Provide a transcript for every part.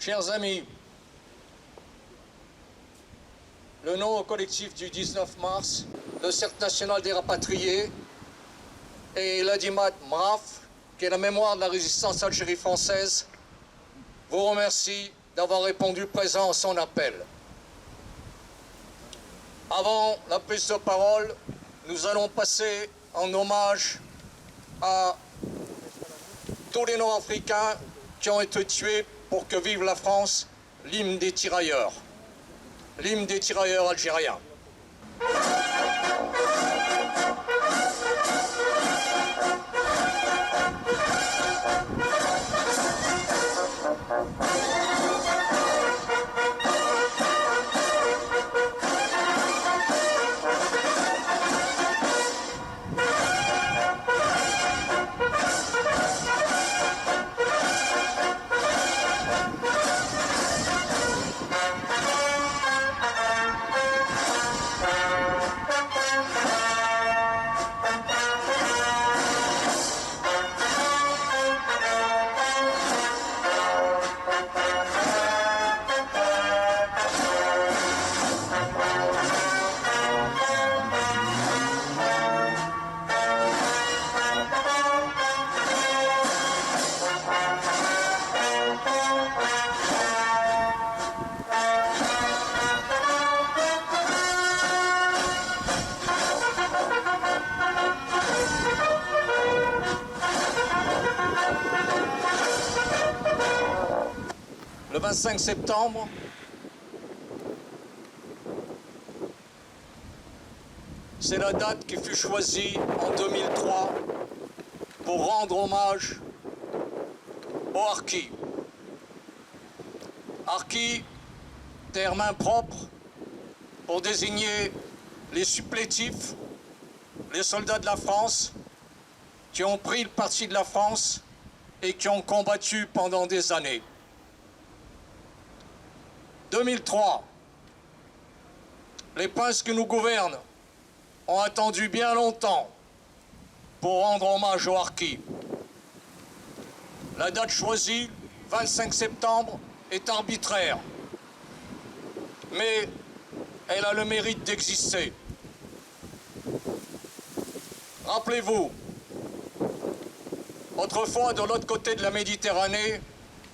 Chers amis, le nom au collectif du 19 mars, le Cercle national des rapatriés et l'Adimat MRAF, qui est la mémoire de la résistance Algérie française, vous remercie d'avoir répondu présent à son appel. Avant la prise de parole, nous allons passer en hommage à tous les Nord-Africains qui ont été tués pour que vive la France, l'hymne des tirailleurs algériens. Le 25 septembre, c'est la date qui fut choisie en 2003 pour rendre hommage aux harkis. Harkis, terme impropre pour désigner les supplétifs, les soldats de la France qui ont pris le parti de la France et qui ont combattu pendant des années. 2003, les princes qui nous gouvernent ont attendu bien longtemps pour rendre hommage aux harkis. La date choisie, 25 septembre, est arbitraire, mais elle a le mérite d'exister. Rappelez-vous, autrefois, de l'autre côté de la Méditerranée,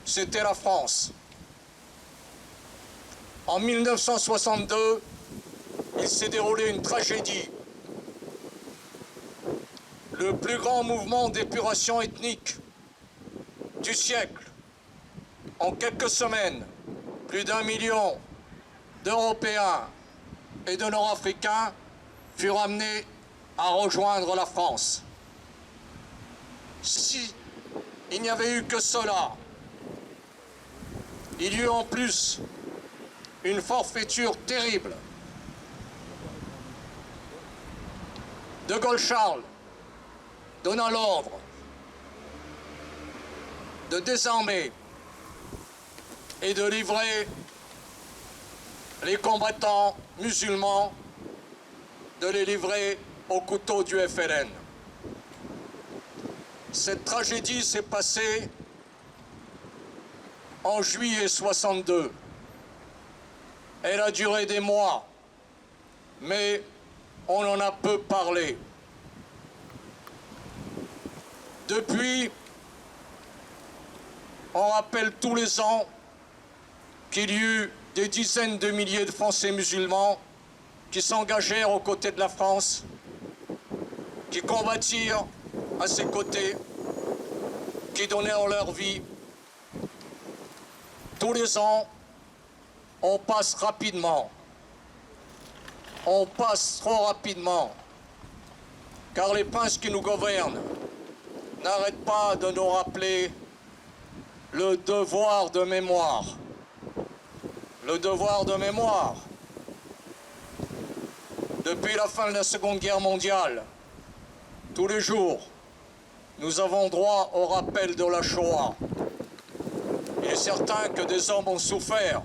c'était la France. En 1962, il s'est déroulé une tragédie. Le plus grand mouvement d'épuration ethnique du siècle. En quelques semaines, plus d'1 million d'Européens et de Nord-Africains furent amenés à rejoindre la France. Si il n'y avait eu que cela, il y eut en plus une forfaiture terrible. De Gaulle-Charles donna l'ordre de désarmer et de livrer les combattants musulmans, de les livrer au couteau du FLN. Cette tragédie s'est passée en juillet 62. Elle a duré des mois, mais on en a peu parlé. Depuis, on rappelle tous les ans qu'il y eut des dizaines de milliers de Français musulmans qui s'engagèrent aux côtés de la France, qui combattirent à ses côtés, qui donnèrent leur vie. Tous les ans, on passe rapidement. On passe trop rapidement, car les princes qui nous gouvernent n'arrêtent pas de nous rappeler le devoir de mémoire. Le devoir de mémoire. Depuis la fin de la Seconde Guerre mondiale, tous les jours, nous avons droit au rappel de la Shoah. Il est certain que des hommes ont souffert,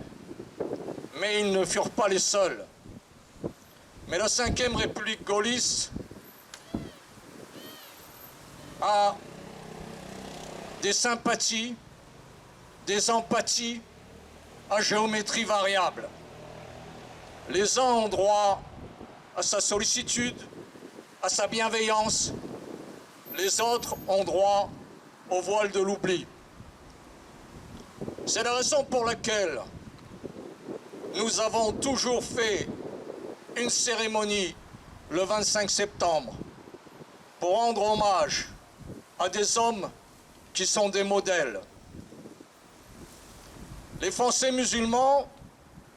mais ils ne furent pas les seuls. Mais la Ve République gaulliste a des sympathies, des empathies à géométrie variable. Les uns ont droit à sa sollicitude, à sa bienveillance. Les autres ont droit au voile de l'oubli. C'est la raison pour laquelle nous avons toujours fait une cérémonie le 25 septembre pour rendre hommage à des hommes qui sont des modèles. Les Français musulmans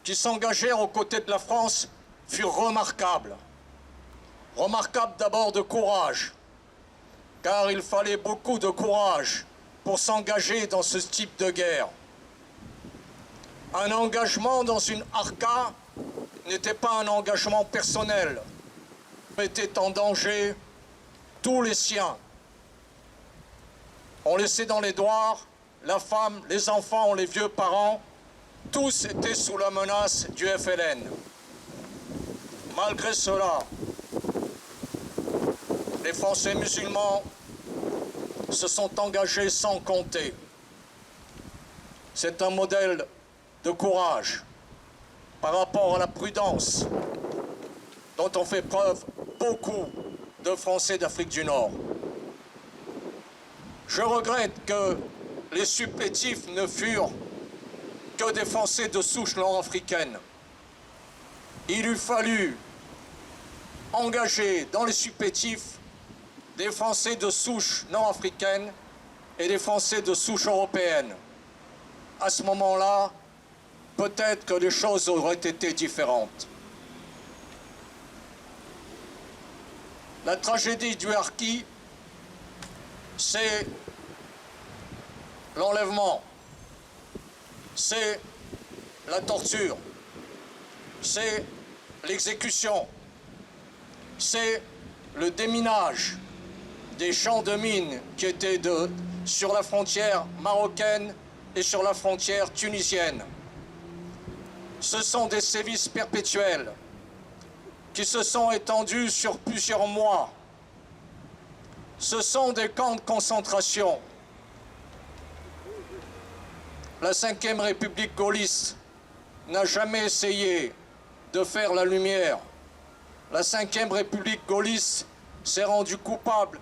qui s'engagèrent aux côtés de la France furent remarquables. Remarquables d'abord de courage, car il fallait beaucoup de courage pour s'engager dans ce type de guerre. Un engagement dans une arca n'était pas un engagement personnel, mettait en danger tous les siens. On laissait dans les douars la femme, les enfants, les vieux parents, tous étaient sous la menace du FLN. Malgré cela, les Français musulmans se sont engagés sans compter. C'est un modèle de courage par rapport à la prudence dont ont fait preuve beaucoup de Français d'Afrique du Nord. Je regrette que les supplétifs ne furent que des Français de souche nord-africaine. Il eût fallu engager dans les supplétifs des Français de souche nord-africaine et des Français de souche européenne. À ce moment-là, peut-être que les choses auraient été différentes. La tragédie du Harki, c'est l'enlèvement, c'est la torture, c'est l'exécution, c'est le déminage des champs de mines qui étaient sur la frontière marocaine et sur la frontière tunisienne. Ce sont des sévices perpétuels qui se sont étendus sur plusieurs mois. Ce sont des camps de concentration. La Ve République gaulliste n'a jamais essayé de faire la lumière. La Ve République gaulliste s'est rendue coupable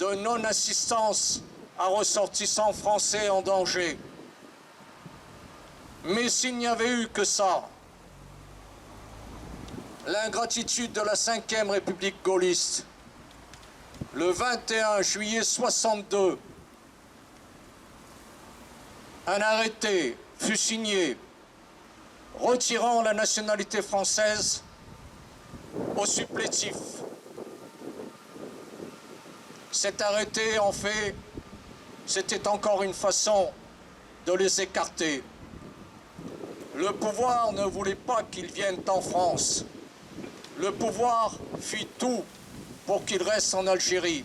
de non-assistance à ressortissants français en danger. Mais s'il n'y avait eu que ça, l'ingratitude de la Ve République gaulliste, le 21 juillet 62, un arrêté fut signé retirant la nationalité française aux supplétifs. Cet arrêté, en fait, c'était encore une façon de les écarter. Le pouvoir ne voulait pas qu'ils viennent en France. Le pouvoir fit tout pour qu'ils restent en Algérie.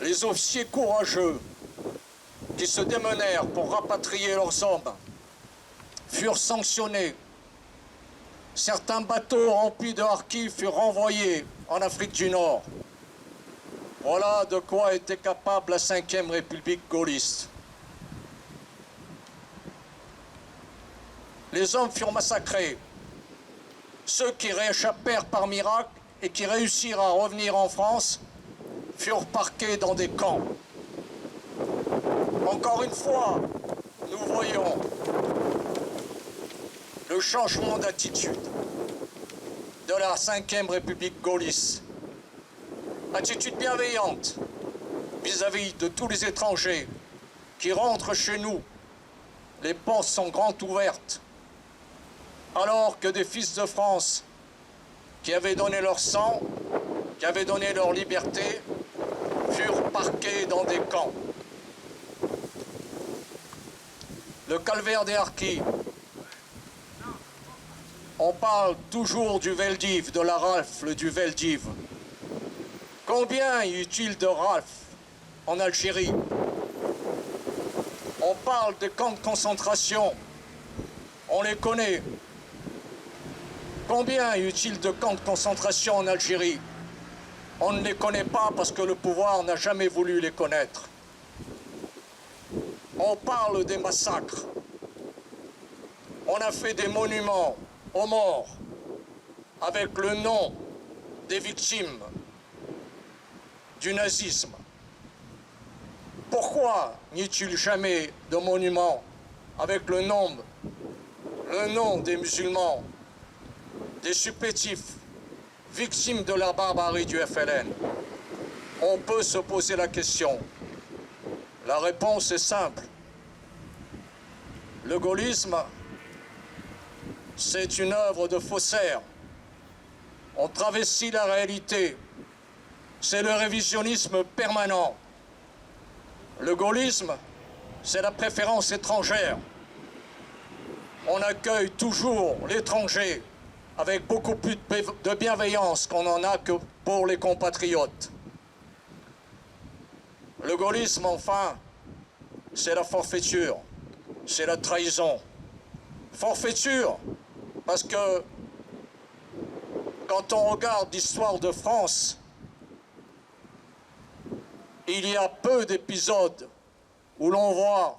Les officiers courageux qui se démenèrent pour rapatrier leurs hommes furent sanctionnés. Certains bateaux remplis de harkis furent renvoyés en Afrique du Nord. Voilà de quoi était capable la Ve République gaulliste. Les hommes furent massacrés. Ceux qui rééchappèrent par miracle et qui réussirent à revenir en France furent parqués dans des camps. Encore une fois, nous voyons le changement d'attitude de la Ve République gaulliste. Attitude bienveillante vis-à-vis de tous les étrangers qui rentrent chez nous. Les portes sont grandes ouvertes. Alors que des fils de France qui avaient donné leur sang, qui avaient donné leur liberté, furent parqués dans des camps. Le calvaire des harkis. On parle toujours du Veldiv, de la rafle du Veldiv. Combien y eut-il de rafles en Algérie? On parle des camps de concentration. On les connaît. Combien y eut-il de camps de concentration en Algérie? On ne les connaît pas parce que le pouvoir n'a jamais voulu les connaître. On parle des massacres. On a fait des monuments aux morts avec le nom des victimes du nazisme. Pourquoi n'y a-t-il jamais de monument avec le nom des musulmans, des supplétifs, victimes de la barbarie du FLN? On peut se poser la question. La réponse est simple. Le gaullisme, c'est une œuvre de faussaires. On travestit la réalité. C'est le révisionnisme permanent. Le gaullisme, c'est la préférence étrangère. On accueille toujours l'étranger avec beaucoup plus de bienveillance qu'on en a que pour les compatriotes. Le gaullisme, enfin, c'est la forfaiture, c'est la trahison. Forfaiture, parce que quand on regarde l'histoire de France, il y a peu d'épisodes où l'on voit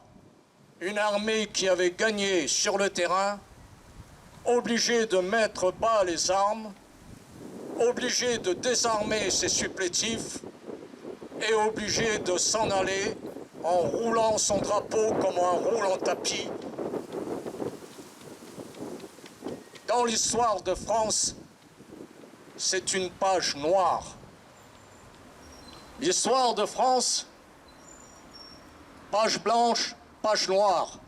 une armée qui avait gagné sur le terrain, obligée de mettre bas les armes, obligée de désarmer ses supplétifs et obligée de s'en aller en roulant son drapeau comme un roulant tapis. Dans l'histoire de France, c'est une page noire. L'histoire de France, page blanche, page noire.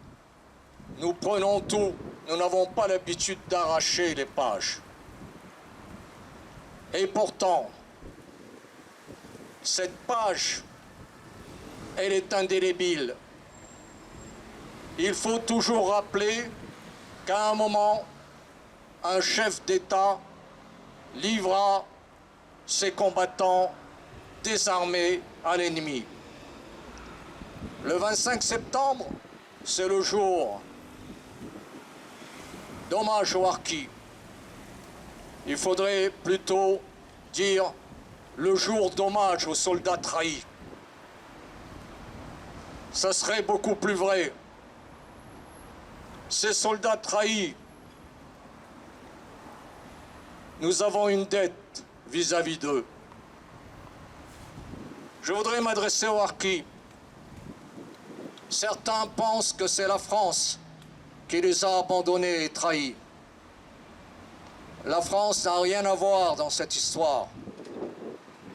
Nous prenons tout, nous n'avons pas l'habitude d'arracher les pages. Et pourtant, cette page, elle est indélébile. Il faut toujours rappeler qu'à un moment, un chef d'État livra ses combattants désarmés à l'ennemi. Le 25 septembre, c'est le jour d'hommage aux harkis. Il faudrait plutôt dire le jour d'hommage aux soldats trahis. Ça serait beaucoup plus vrai. Ces soldats trahis, nous avons une dette vis-à-vis d'eux. Je voudrais m'adresser aux harkis. Certains pensent que c'est la France qui les a abandonnés et trahis. La France n'a rien à voir dans cette histoire.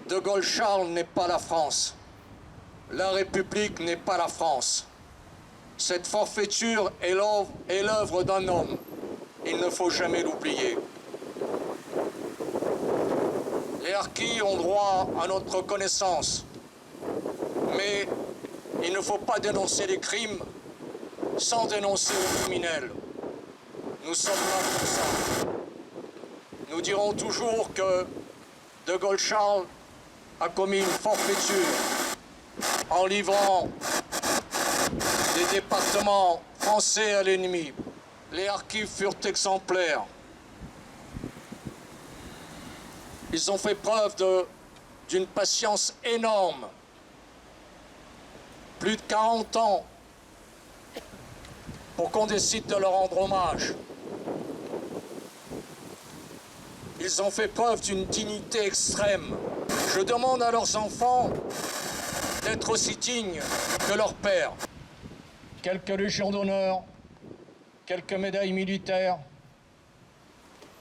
De Gaulle-Charles n'est pas la France. La République n'est pas la France. Cette forfaiture est l'œuvre d'un homme. Il ne faut jamais l'oublier. Les harkis ont droit à notre reconnaissance. Mais il ne faut pas dénoncer les crimes sans dénoncer les criminels. Nous sommes là pour ça. Nous dirons toujours que de Gaulle-Charles a commis une forfaiture en livrant des départements français à l'ennemi. Les harkis furent exemplaires. Ils ont fait preuve d'une patience énorme. Plus de 40 ans pour qu'on décide de leur rendre hommage. Ils ont fait preuve d'une dignité extrême. Je demande à leurs enfants d'être aussi dignes que leur père. Quelques légions d'honneur, quelques médailles militaires,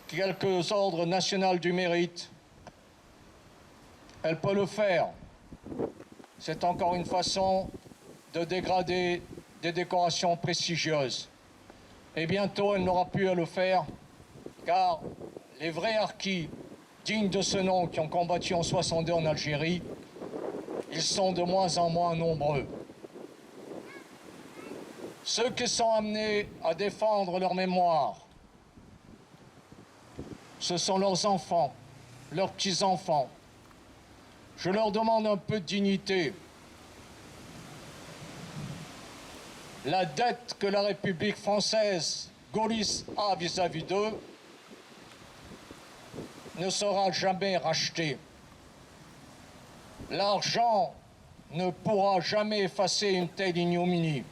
quelques ordres nationaux du mérite. Elle peut le faire. C'est encore une façon de dégrader des décorations prestigieuses. Et bientôt, elle n'aura plus à le faire, car les vrais harkis, dignes de ce nom, qui ont combattu en 62 en Algérie, ils sont de moins en moins nombreux. Ceux qui sont amenés à défendre leur mémoire, ce sont leurs enfants, leurs petits-enfants. Je leur demande un peu de dignité. La dette que la République française gaulliste a vis-à-vis d'eux ne sera jamais rachetée. L'argent ne pourra jamais effacer une telle ignominie.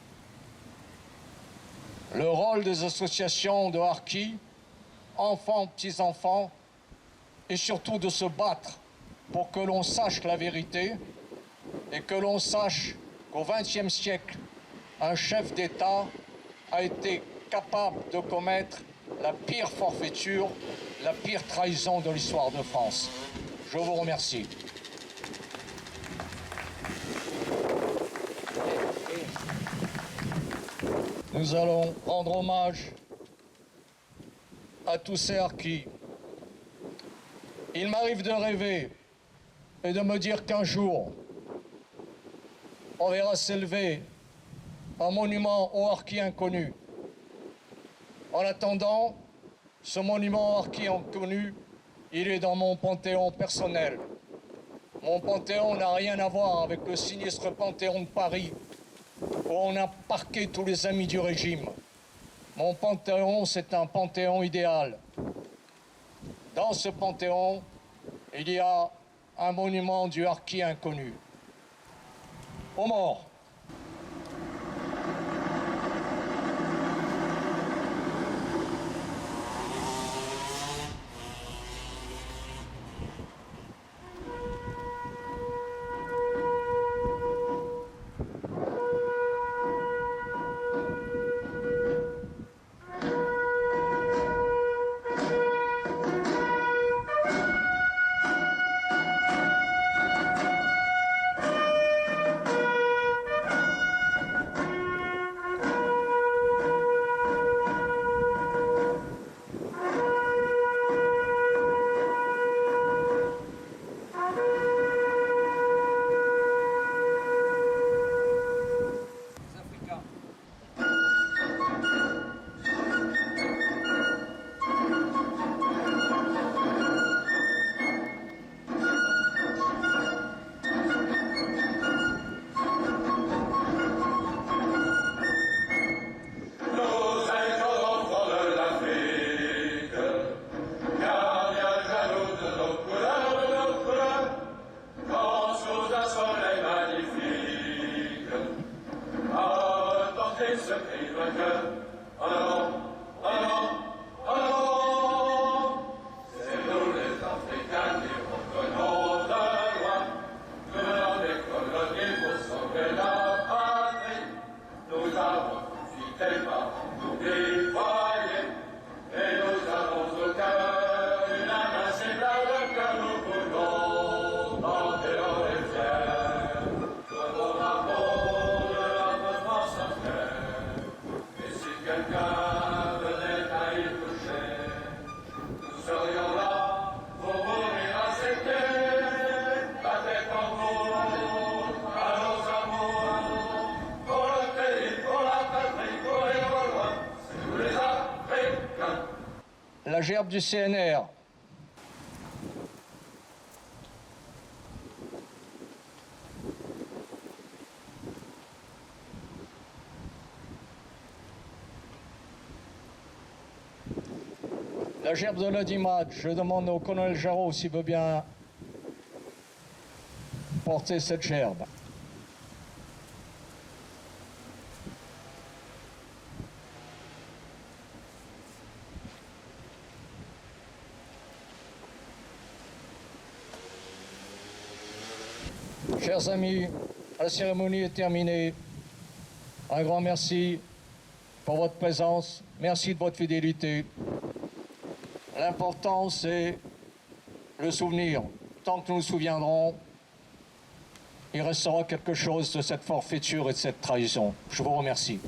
le rôle des associations de harkis, enfants, petits-enfants, et surtout de se battre pour que l'on sache la vérité et que l'on sache qu'au XXe siècle, un chef d'État a été capable de commettre la pire forfaiture, la pire trahison de l'histoire de France. Je vous remercie. Nous allons rendre hommage à tous ces harkis. Il m'arrive de rêver et de me dire qu'un jour, on verra s'élever un monument aux harkis inconnus. En attendant, ce monument aux harkis inconnus, il est dans mon panthéon personnel. Mon panthéon n'a rien à voir avec le sinistre panthéon de Paris, où on a parqué tous les amis du régime. Mon panthéon, c'est un panthéon idéal. Dans ce panthéon, il y a un monument du harki inconnu. Aux morts. La gerbe du CNR. La gerbe de l'audimat. Je demande au colonel Jarreau s'il veut bien porter cette gerbe. Chers amis, la cérémonie est terminée. Un grand merci pour votre présence. Merci de votre fidélité. L'important, c'est le souvenir. Tant que nous nous souviendrons, il restera quelque chose de cette forfaiture et de cette trahison. Je vous remercie.